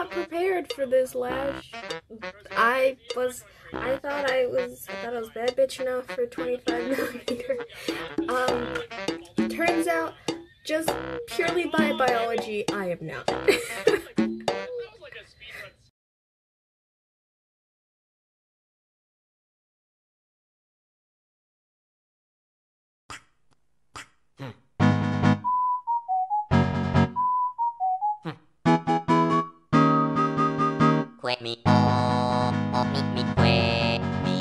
not prepared for this, Lash. I thought I was bad bitch enough for 25 millimeter. Turns out, just purely by biology, I am not. Que mi o mi que mi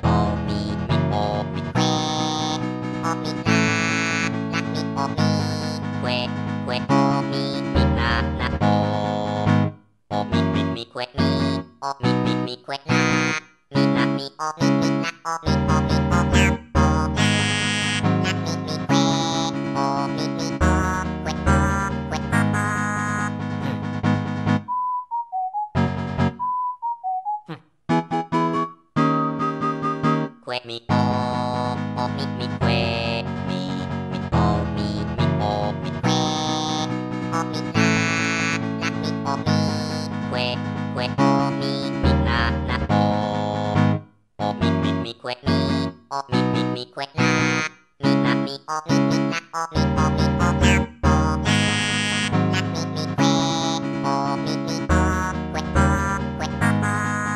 o mi que o mi la mi o mi o mi la o mi que o mi que la mi o mi la o mi o mi o la o la mi que o mi o que mi o mi que mi o mi que o mi la mi o mi o mi la o mi que o mi que la mi o mi la o mi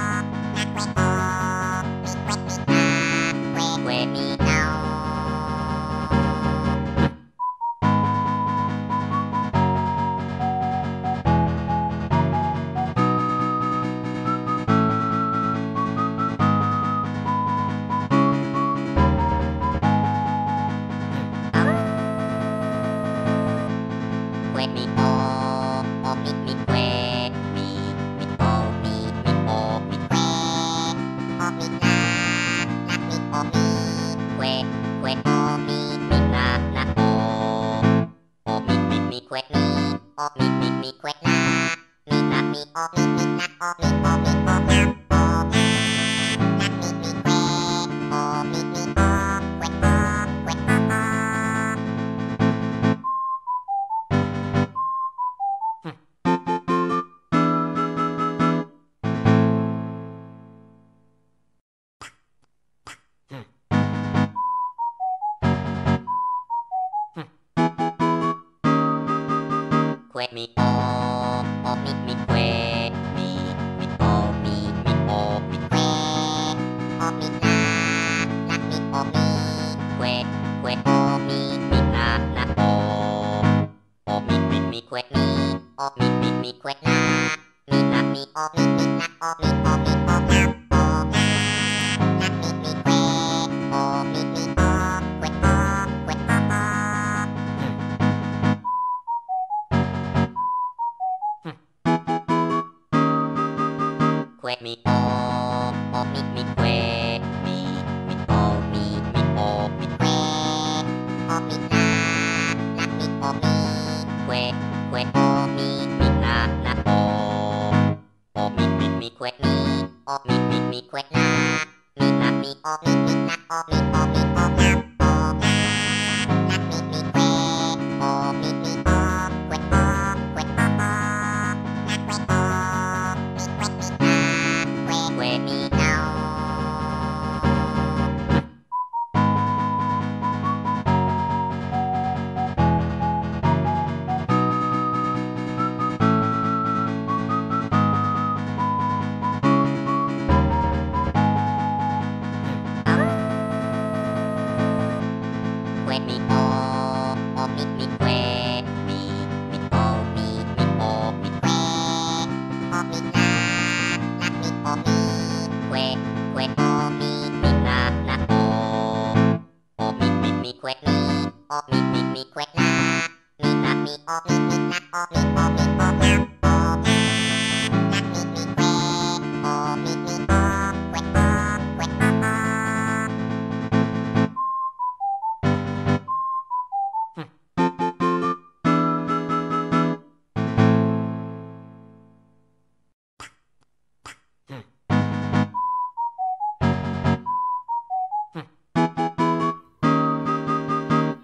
o mi o la o la mi que o mi que mi que mi o mi que mi o mi que o mi la mi o mi o mi la o mi que o mi que la mi o mi la o mi o mi o la o la mi que o que mi o mi que mi o mi que o mi la mi o mi o mi la o mi que o mi que la mi o mi la o mi o mi o la o la mi que o que mi o mi que mi o mi que o mi la mi o mi o mi la o mi que o mi que la mi o mi la o mi o mi o la o la mi que o que mi que mi o mi que mi o mi que o mi la mi o mi o mi la o mi que o mi que la mi o mi la o mi o mi o la o la mi que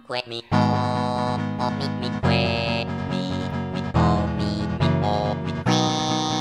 o que mi o mi que mi o mi que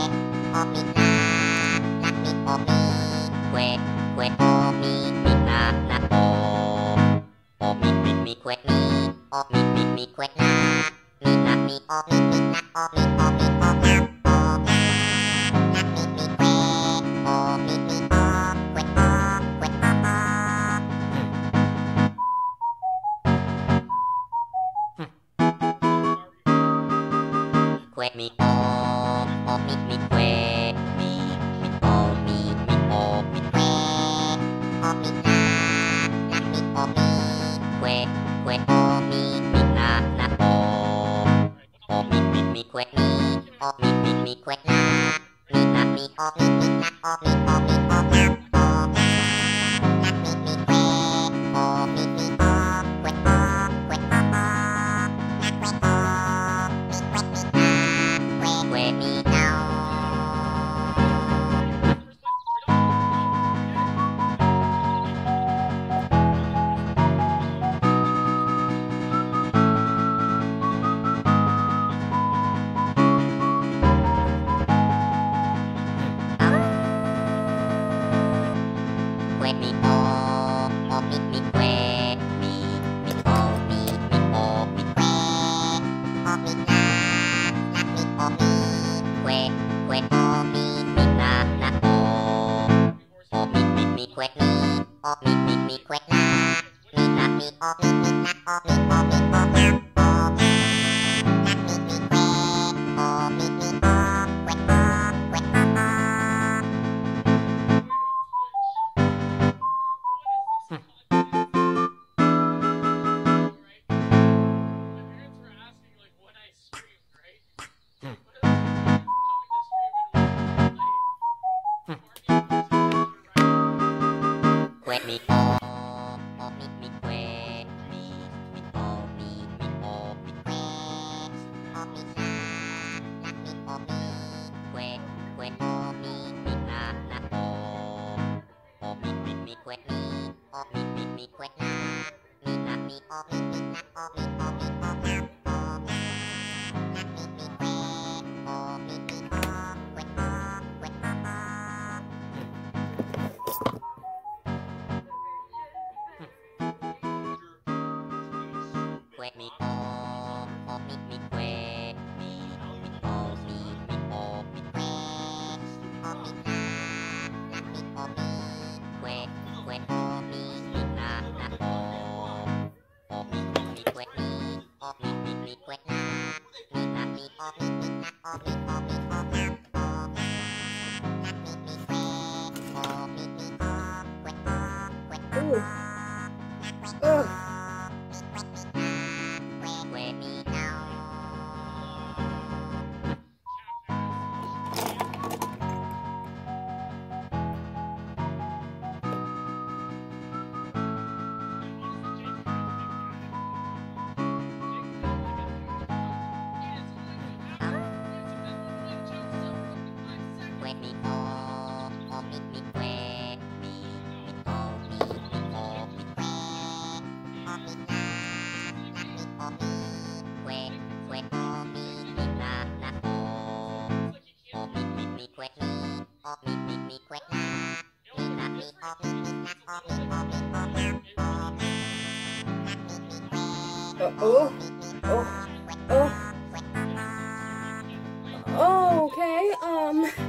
Ooh. Ugh. Oh. Oh. Oh. Oh, okay. Oh.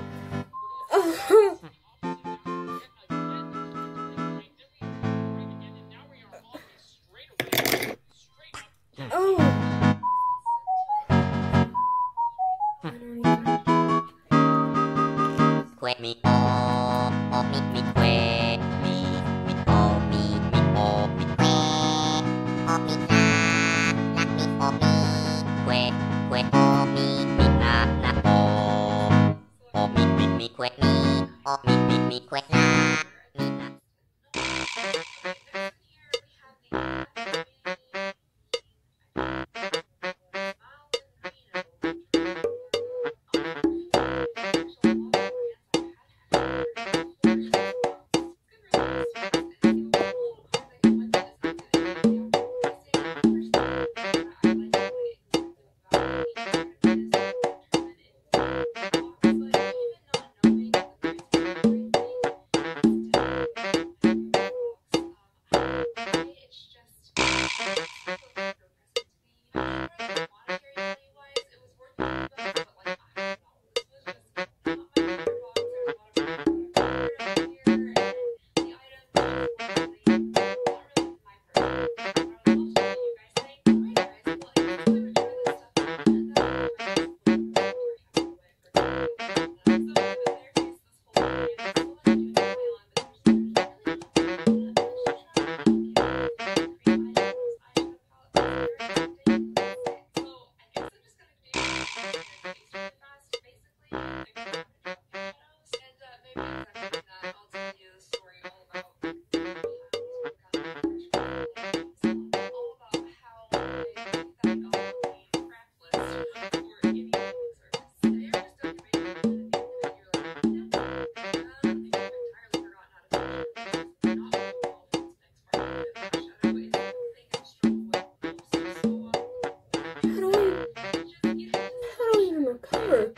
recover.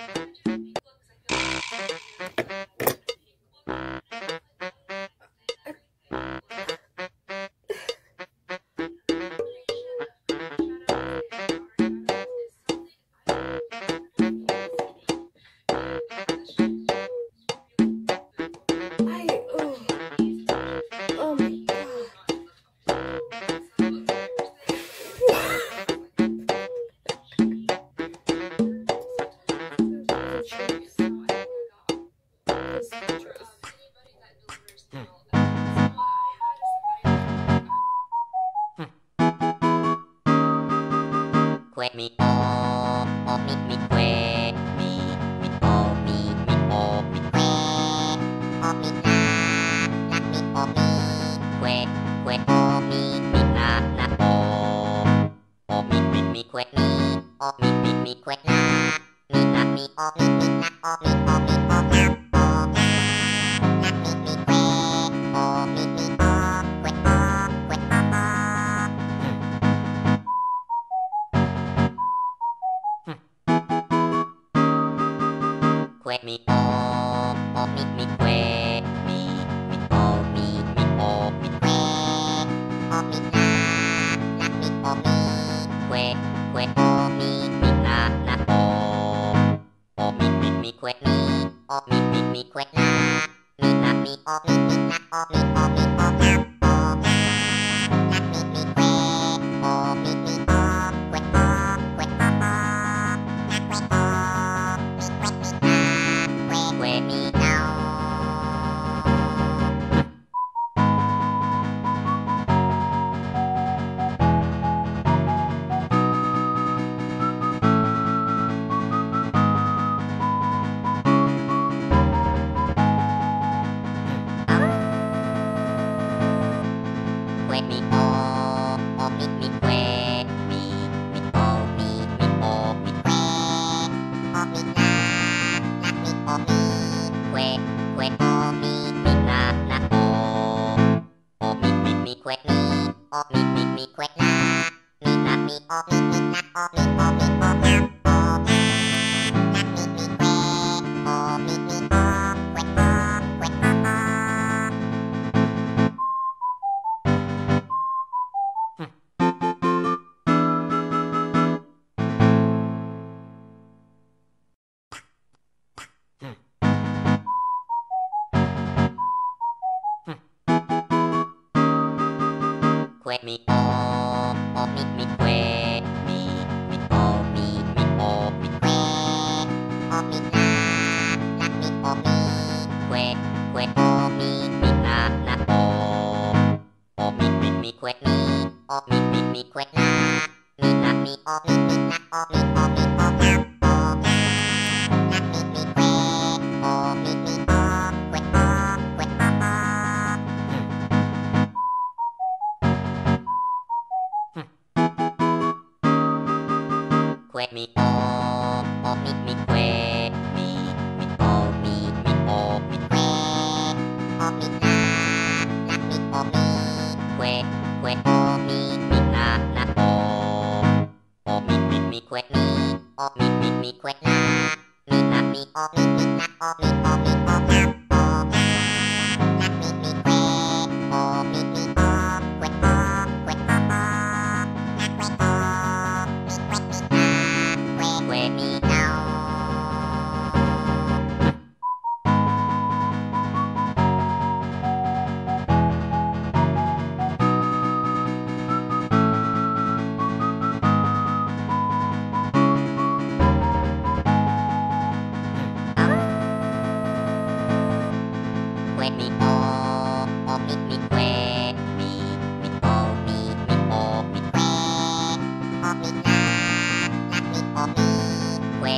Oh my god. Que mi o mi que mi o mi o mi que o mi la mi o mi que o mi la o mi que mi o mi que la mi la mi o mi la o mi o mi o la o la mi que o mi que o que mi o mi que mi o mi o mi que o mi la mi o mi que o mi la o mi que mi o mi que la mi o mi la o mi o mi o la o la mi que o mi que mi que mi o mi que mi o mi o mi que o mi la mi o mi que o mi la o mi que mi o mi que la mi o mi la o mi o mi o la o la mi que o mi que mi o mi que mi o mi o mi que o mi la mi o mi que o mi la o mi que mi o mi que la mi o mi la o mi o mi o la o la mi que o mi o mi o que que mi o mi que mi o mi o mi que o mi la mi o mi que o mi la o mi que mi o mi que la mi o mi la o mi o mi o la o la mi que o mi que mi que mi o mi que mi o mi o mi que o mi la mi o mi que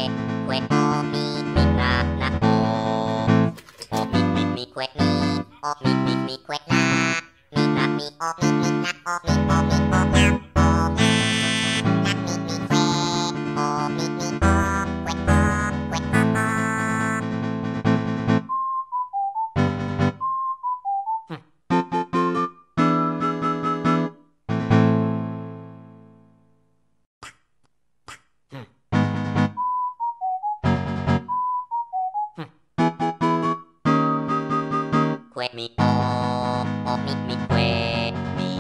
o mi la o mi que mi o mi que la mi o mi la o mi o mi o la o la mi que o mi que mi o mi que mi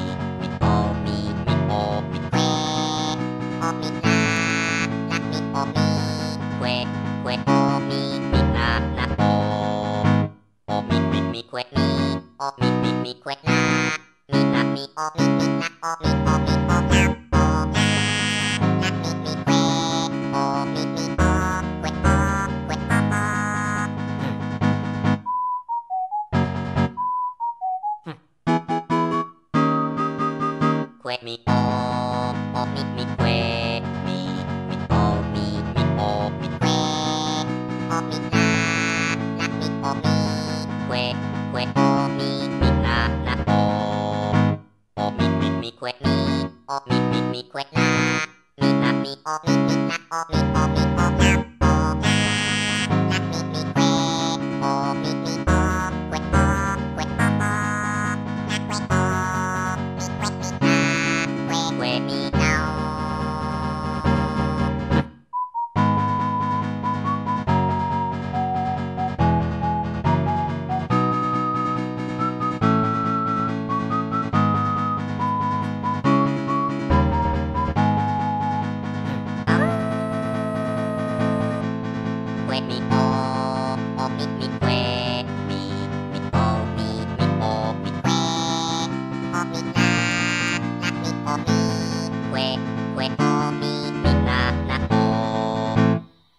o mi o mi que o mi la mi o mi que o mi la o mi que mi o mi que la mi o mi la o mi o mi o la o la mi que o mi que que mi o mi que mi o mi que o mi la mi o mi que o mi la o mi que mi o mi que la mi o mi la o mi o mi o la o la mi que o mi que mi now. Que mi o mi que mi o mi que o mi la mi o mi que o mi la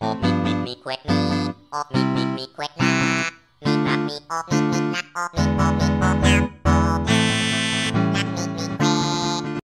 o mi que mi o mi que la mi la mi o mi la o mi o mi o la